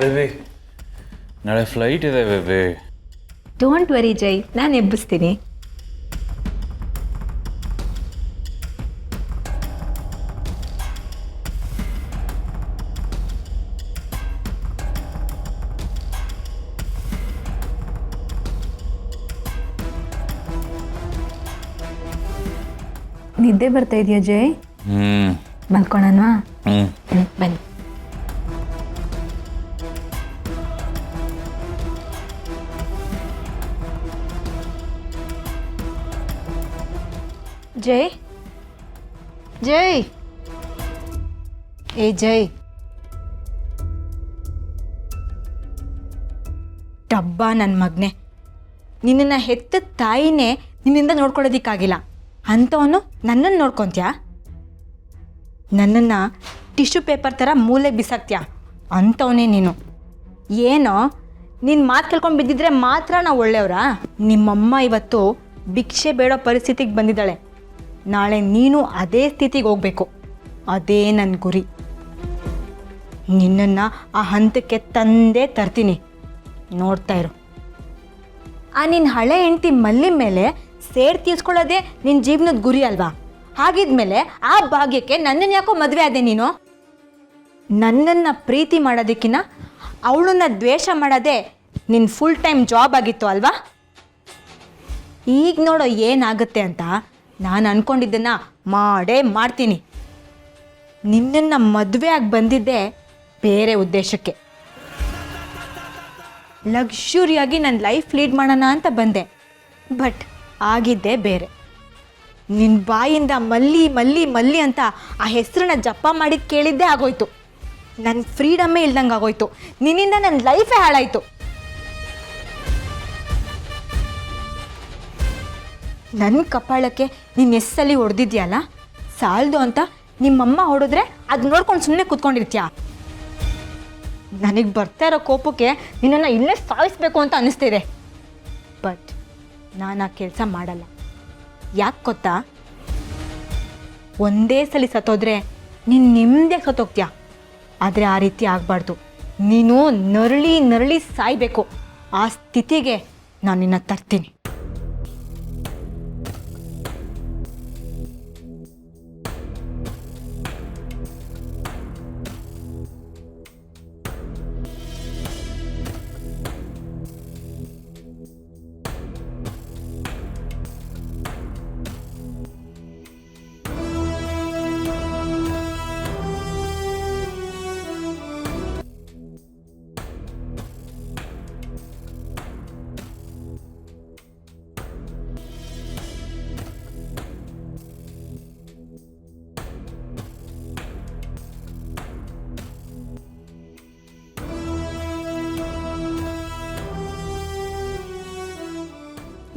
Baby ನಾಳೆ flight ಇದೆ baby. Don't worry ಜೈ, ನಾನು ಎಬ್ಬಿಸ್ತೀನಿ. ನಿದ್ದೆ ಬರ್ತಾ ಇದೆಯಾ ಜೈ? ಮಲ್ಕೊಳ್ಳೋಣವಾ? ಬನ್ನಿ. ಜೈ ಜೈ ಏ ಜೈ, ಡಬ್ಬ ನನ್ನ ಮಗನೆ, ನಿನ್ನನ್ನು ಹೆತ್ತ ತಾಯಿನೇ ನಿನ್ನಿಂದ ನೋಡ್ಕೊಳ್ಳೋದಿಕ್ಕಾಗಿಲ್ಲ ಅಂಥವನು ನನ್ನನ್ನು ನೋಡ್ಕೊತೀಯಾ? ನನ್ನನ್ನು ಟಿಶ್ಯೂ ಪೇಪರ್ ಥರ ಮೂಲೆ ಬಿಸಾಕ್ತೀಯಾ ಅಂಥವನೇ ನೀನು. ಏನೋ ನಿನ್ನ ಮಾತು ಕೇಳ್ಕೊಂಡು ಬಿದ್ದಿದ್ರೆ ಮಾತ್ರ ನಾವು ಒಳ್ಳೆಯವರಾ? ನಿಮ್ಮಮ್ಮ ಇವತ್ತು ಭಿಕ್ಷೆ ಬೇಡೋ ಪರಿಸ್ಥಿತಿಗೆ ಬಂದಿದ್ದಾಳೆ. ನಾಳೆ ನೀನು ಅದೇ ಸ್ಥಿತಿಗೆ ಹೋಗಬೇಕು. ಅದೇ ನನ್ನ ಗುರಿ. ನಿನ್ನನ್ನು ಆ ಹಂತಕ್ಕೆ ತಂದೇ ತರ್ತೀನಿ, ನೋಡ್ತಾ ಇರು. ಆ ನಿನ್ನ ಹಳೆ ಹೆಂಡತಿ ಮಲ್ಲಿ ಮೇಲೆ ಸೇರ್ ತೀರ್ಸ್ಕೊಳ್ಳೋದೇ ನಿನ್ನ ಜೀವನದ ಗುರಿ ಅಲ್ವಾ? ಹಾಗಿದ್ಮೇಲೆ ಆ ಭಾಗ್ಯಕ್ಕೆ ನನ್ನನ್ನು ಯಾಕೋ ಮದುವೆ ಆದೆ ನೀನು? ನನ್ನನ್ನು ಪ್ರೀತಿ ಮಾಡೋದಕ್ಕಿಂತ ಅವಳನ್ನ ದ್ವೇಷ ಮಾಡೋದೇ ನಿನ್ನ ಫುಲ್ ಟೈಮ್ ಜಾಬ್ ಆಗಿತ್ತು ಅಲ್ವಾ? ಈಗ ನೋಡೋ ಏನಾಗುತ್ತೆ ಅಂತ ನಾನು ಅಂದ್ಕೊಂಡಿದ್ದನ್ನು ಮಾಡೇ ಮಾಡ್ತೀನಿ. ನಿನ್ನನ್ನು ಮದುವೆ ಆಗಿ ಬಂದಿದ್ದೆ ಬೇರೆ ಉದ್ದೇಶಕ್ಕೆ. ಲಕ್ಸುರಿಯಾಗಿ ನನ್ನ ಲೈಫ್ ಲೀಡ್ ಮಾಡೋಣ ಅಂತ ಬಂದೆ, ಬಟ್ ಆಗಿದ್ದೇ ಬೇರೆ. ನಿನ್ನ ಬಾಯಿಂದ ಮಲ್ಲಿ ಮಲ್ಲಿ ಮಲ್ಲಿ ಅಂತ ಆ ಹೆಸರನ್ನ ಜಪ ಮಾಡಿದ್ದು ಕೇಳಿದ್ದೇ ಆಗೋಯ್ತು. ನನ್ನ ಫ್ರೀಡಮ್ಮೇ ಇಲ್ದಂಗೆ ಆಗೋಯ್ತು. ನಿನ್ನಿಂದ ನನ್ನ ಲೈಫೇ ಹಾಳಾಯಿತು. ನನ್ನ ಕಪಾಳಕ್ಕೆ ನೀನು ಎಸ್ಸಲ್ಲಿ ಹೊಡೆದಿದ್ಯಲ್ಲ, ಸಾಲದು ಅಂತ ನಿಮ್ಮಮ್ಮ ಹೊಡೆದ್ರೆ ಅದು ನೋಡ್ಕೊಂಡು ಸುಮ್ಮನೆ ಕೂತ್ಕೊಂಡಿರ್ತೀಯ? ನನಗೆ ಬರ್ತಾ ಇರೋ ಕೋಪಕ್ಕೆ ನಿನ್ನನ್ನು ಇಲ್ಲೇ ಸಾಯಿಸ್ಬೇಕು ಅಂತ ಅನ್ನಿಸ್ತಿದೆ. ಬಟ್ ನಾನು ಆ ಕೆಲಸ ಮಾಡಲ್ಲ. ಯಾಕೆ ಗೊತ್ತಾ? ಒಂದೇ ಸಲ ಸತ್ತೋದ್ರೆ ನೀನು ನಿಮ್ಮದೇ ಸತ್ತೋಗ್ತೀಯ. ಆದರೆ ಆ ರೀತಿ ಆಗಬಾರ್ದು. ನೀನು ನರಳಿ ನರಳಿ ಸಾಯಬೇಕು. ಆ ಸ್ಥಿತಿಗೆ ನಾನು ನಿನ್ನ ತರ್ತೀನಿ.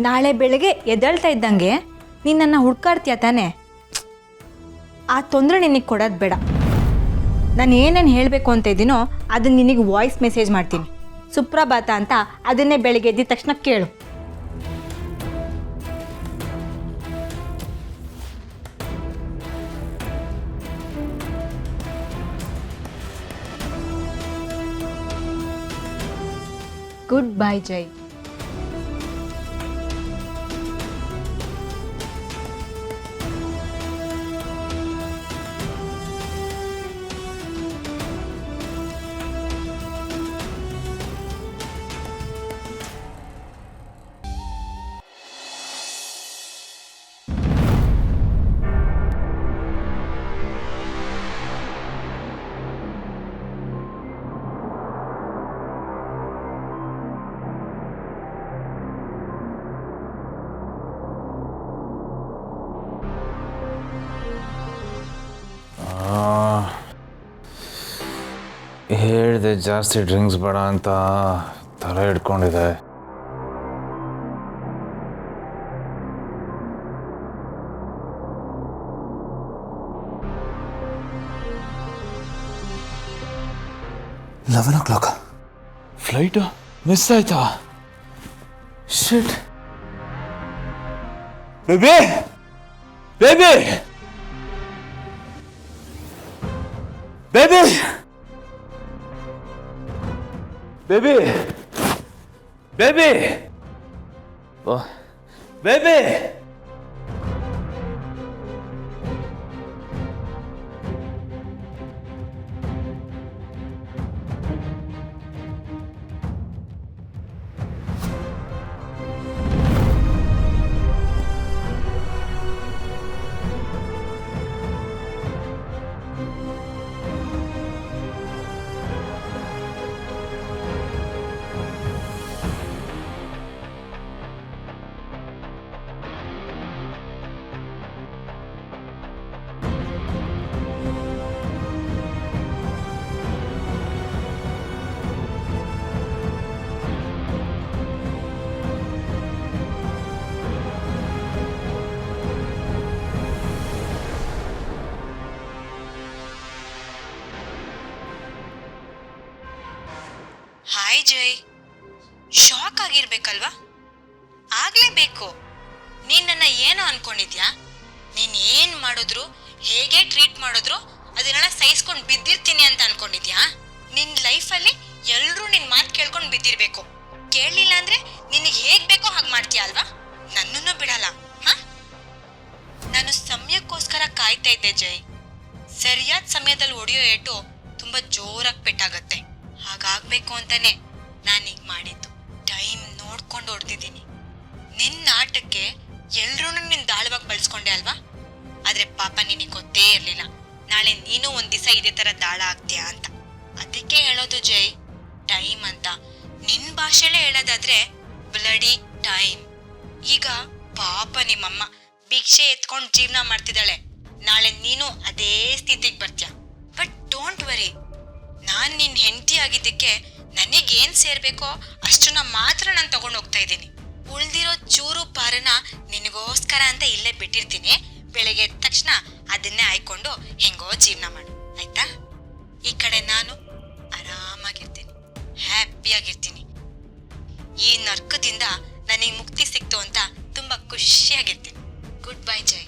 ನಾಳೆ ಬೆಳಗ್ಗೆ ಎದ್ದೇಳ್ತಾ ಇದ್ದಂಗೆ ನಿನ್ನನ್ನು ಹುಡ್ಕಾಡ್ತೀಯ ತಾನೆ? ಆ ತೊಂದರೆ ನಿನಗೆ ಕೊಡೋದು ಬೇಡ. ನಾನು ಏನೇನು ಹೇಳಬೇಕು ಅಂತ ಇದ್ದೀನೋ ಅದನ್ನು ನಿನಗೆ ವಾಯ್ಸ್ ಮೆಸೇಜ್ ಮಾಡ್ತೀನಿ. ಸುಪ್ರಭಾತ ಅಂತ ಅದನ್ನೇ ಬೆಳಗ್ಗೆ ಎದ್ದಿದ ತಕ್ಷಣ ಕೇಳು. ಗುಡ್ ಬೈ ಜೈ. ಹೇಳಿದೆ ಜಾಸ್ತಿ ಡ್ರಿಂಕ್ಸ್ ಬೇಡ ಅಂತ, ತಲೆ ಹಿಡ್ಕೊಂಡಿದೆ. $11 ಫ್ಲೈಟ್ ಮಿಸ್ ಆಯ್ತಾ? Shit. Baby baby baby baby baby baby hi Jai, shock ಆಗಿರ್ಬೇಕಲ್ವಾ? ಆಗ್ಲೇಬೇಕು. ನೀನ್ ನನ್ನ ಏನೋ ಅನ್ಕೊಂಡಿದ್ಯಾ? ನೀನ್ ಏನ್ ಮಾಡಿದ್ರು, ಹೇಗೆ ಟ್ರೀಟ್ ಮಾಡಿದ್ರು ಅದನ್ನೆಲ್ಲ ಸಹಿಸ್ಕೊಂಡು ಬಿದ್ದಿರ್ತೀನಿ ಅಂತ ಅನ್ಕೊಂಡಿದ್ಯಾ? ನಿನ್ ಲೈಫಲ್ಲಿ ಎಲ್ರೂ ನಿನ್ ಮಾತು ಕೇಳ್ಕೊಂಡು ಬಿದ್ದಿರ್ಬೇಕು. ಕೇಳಲಿಲ್ಲ ಅಂದ್ರೆ ನಿನಗೆ ಹೇಗ್ ಬೇಕೋ ಹಾಗೆ ಮಾಡ್ತೀಯ ಅಲ್ವಾ? ನನ್ನನ್ನು ಬಿಡಲ್ಲ. ನಾನು ಸಮಯಕ್ಕೋಸ್ಕರ ಕಾಯ್ತಾ ಇದ್ದೆ ಜೈ. ಸರಿಯಾದ ಸಮಯದಲ್ಲಿ ಹೊಡೆಯೋ ಏಟು ತುಂಬಾ ಜೋರಾಗಿ ಪೆಟ್ಟಾಗತ್ತೆ. ಹಾಗಾಗ್ಬೇಕು ಅಂತಾನೆ ನಾನೀಗ ಮಾಡಿದ್ದು. ಟೈಮ್ ನೋಡ್ಕೊಂಡು ಹೊಡೆದಿದ್ದೀನಿ. ನಿನ್ನ ಆಟಕ್ಕೆ ಎಲ್ರೂ ನಿನ್ನ ದಾಳವಾಗಿ ಬಳಸ್ಕೊಂಡೆ ಅಲ್ವಾ? ಆದ್ರೆ ಪಾಪ ನಿನಗೆ ಗೊತ್ತೇ ಇರ್ಲಿಲ್ಲ ನಾಳೆ ನೀನು ಒಂದ್ ದಿವಸ ಇದೇ ತರ ದಾಳ ಆಗ್ತೀಯಾ ಅಂತ. ಅದಕ್ಕೆ ಹೇಳೋದು ಜೈ, ಟೈಮ್ ಅಂತ. ನಿನ್ ಭಾಷೆಲೇ ಹೇಳೋದಾದ್ರೆ ಬ್ಲಡಿ ಟೈಮ್. ಈಗ ಪಾಪ ನಿಮ್ಮಮ್ಮ ಭಿಕ್ಷೆ ಎತ್ಕೊಂಡು ಜೀವನ ಮಾಡ್ತಿದ್ದಾಳೆ. ನಾಳೆ ನೀನು ಅದೇ ಸ್ಥಿತಿಗೆ ಬರ್ತೀಯ. ಬಟ್ ಡೋಂಟ್ ವರಿ, ನಾನ್ ನಿನ್ ಹೆಂಡತಿ ಆಗಿದ್ದಕ್ಕೆ ನನಗೇನ್ ಸೇರ್ಬೇಕೋ ಅಷ್ಟನ್ನ ಮಾತ್ರ ನಾನು ತಗೊಂಡು ಹೋಗ್ತಾ ಇದ್ದೀನಿ. ಉಳ್ದಿರೋ ಚೂರು ಪಾರನ ನಿನಗೋಸ್ಕರ ಅಂತ ಇಲ್ಲೇ ಬಿಟ್ಟಿರ್ತೀನಿ. ಬೆಳಗ್ಗೆ ಎದ್ದ ತಕ್ಷಣ ಅದನ್ನೇ ಆಯ್ಕೊಂಡು ಹೆಂಗೋ ಜೀವನ ಮಾಡು, ಆಯ್ತಾ? ಈ ಕಡೆ ನಾನು ಆರಾಮಾಗಿರ್ತೀನಿ, ಹ್ಯಾಪಿಯಾಗಿರ್ತೀನಿ. ಈ ನರ್ಕದಿಂದ ನನಗೆ ಮುಕ್ತಿ ಸಿಕ್ತು ಅಂತ ತುಂಬಾ ಖುಷಿಯಾಗಿರ್ತೀನಿ. ಗುಡ್ ಬೈ ಜೈ.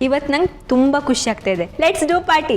ಇವತ್ತು ನಂಗೆ ತುಂಬ ಖುಷಿ ಆಗ್ತಾ ಇದೆ. Let's do party.